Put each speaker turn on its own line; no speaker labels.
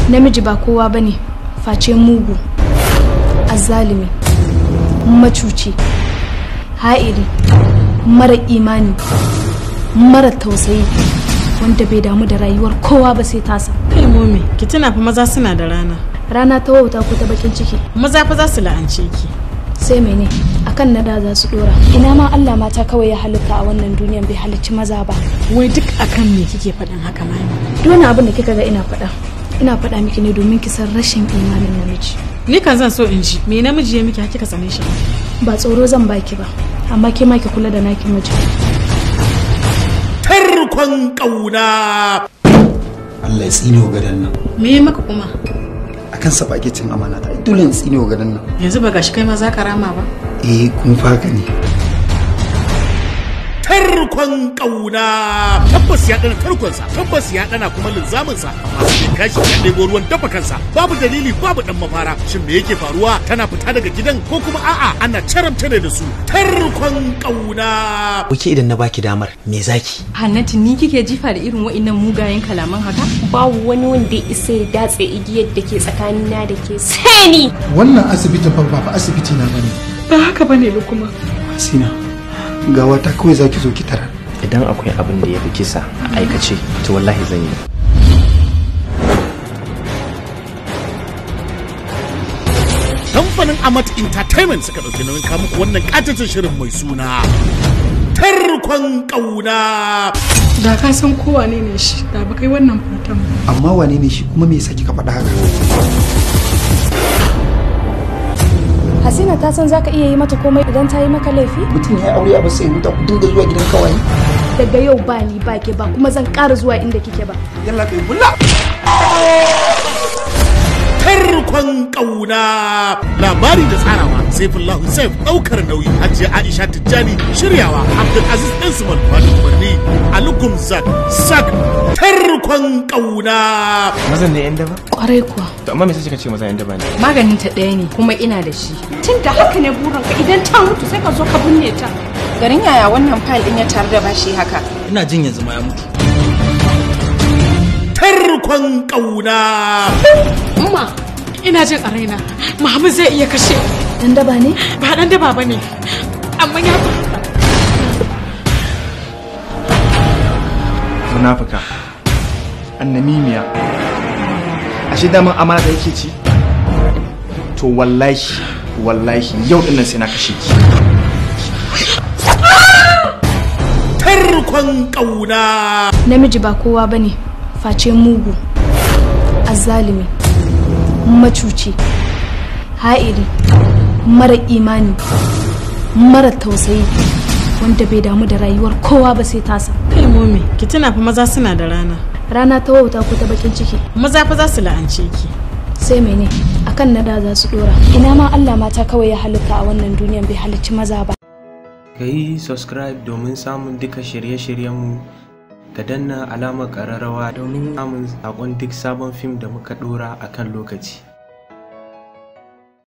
namiji ba kowa bane face mugu, azzalimi, macuci, ha'iri, mara imani, mara tausayi, wanda bai damu da rayuwar kowa ba sai tasa.
Kai momi, ki tuna fa maza suna da rana.
Rana ta wauta ko ta bakin ciki.
Maza fa za su la'ance ki.
Sai mene? Akan nada za su dora. Ina ma Allah mata kawai ya halitta a wannan duniyan bai halicci maza ba.
Wai duk akan me kike faɗin haka mami?
Dole abin da kika ga ina faɗa. Ina faɗa miki ne domin ki san rashin imanin namiji.
Ni kan zan so in ji me namiji ya miki har kika tsane shi?
Ba tsoro zan baki ba, amma ke ma ki kula da naki miji.
Tarkon kauna. Allah ya tsine wa gadan nan.
Me maka kuma?
Akan sa bakin amana ta dole in tsine wa gadan nan.
Yanzu ba gashi kai ma za ka rama ba?
Kun faka ne. Tarkon kauna. Tabbas ya dana tarkonsa, tabbas ya dana kuma linzaminsa. Masu kashi ya ɗebo ruwan dafa kansa. Babu dalili, babu dan mafara. Shin me yake faruwa? Tana fita daga gidan ko kuma a'a ana caramta ne da su. Tarkon kauna.
Kuke idan na baki damar me zaki?
Hannatu ni kike jifa da irin wa'innan mugayen kalaman haka?
Babu wani wanda ya isa ya datse igiyar da ke tsakanina da ke sai ni.
Wannan asibiti fa ba asibiti na bane.
Ba haka bane Lukuma.
Hasina, ga wata kawai zaki zo ki tarar.
Idan akwai abin da ya fi kisa a aikace to wallahi zan yi.
Kamfanin Amat Entertainment suka ɗauki nauyin kawo muku wannan ƙatatin shirin mai suna Tarkon kauna.
Da ka san ko wane ne shi, da ba kai wannan fatan ba.
Amma wane ne shi kuma me yasa kika faɗa haka?
Hasina ta san zaka iya yi mata komai idan ta yi maka laifi?
Mutum ya aure ba sai huta ku dinga zuwa gidan kawai.
Daga yau ba ni ba ke ba kuma zan ƙara zuwa inda kike ba.
Yalla kai bulla. Tarkon kauna. Labari da tsarawa Saifullah Hussein, daukar nauyi Hajiya Aisha Tijjani, shiryawa Abdulaziz Ɗansuman, Fadu Umarni Ali Gumzak Sak. Tarkon kauna.
Mazan ne yan daba?
Kwarai kuwa.
To amma me sai kika ce maza yan daba ne?
Maganin ta ɗaya ne kuma ina da shi.
Tun da haka ne burinka idan ta mutu sai ka zo ka binne ta. Garin yaya wannan fayil din ya tare da bashi haka?
Ina jin yanzu ma ya mutu.
Tarkon kauna.
Umma, ina jin a raina Muhammad zai iya kashe.
Dan daba ne?
Ba dan daba bane. Amma ya
munafika, annamimiya, ashe daman amana da yake ci. To wallahi yau dinnan sai na kashe ki.
Tarkon kauna.
Namiji ba kowa bane face mugu, azzalimi, macuci, ha'iri, mara imani, mara tausayi, wanda bai damu da rayuwar kowa ba sai tasa.
Kai momi, ki tuna fa maza suna da rana.
Rana ta wauta ko ta bakin ciki.
Maza fa za su la'ance ki.
Sai mene? Akan nada za su dora. Ina ma Allah mata kawai ya halitta a wannan duniyan bai halicci maza ba.
Ka yi subscribe domin samun duka shirye-shiryenmu, ka danna alamar ƙararrawa domin samun sakon duk sabon fim da muka ɗora a kan lokaci.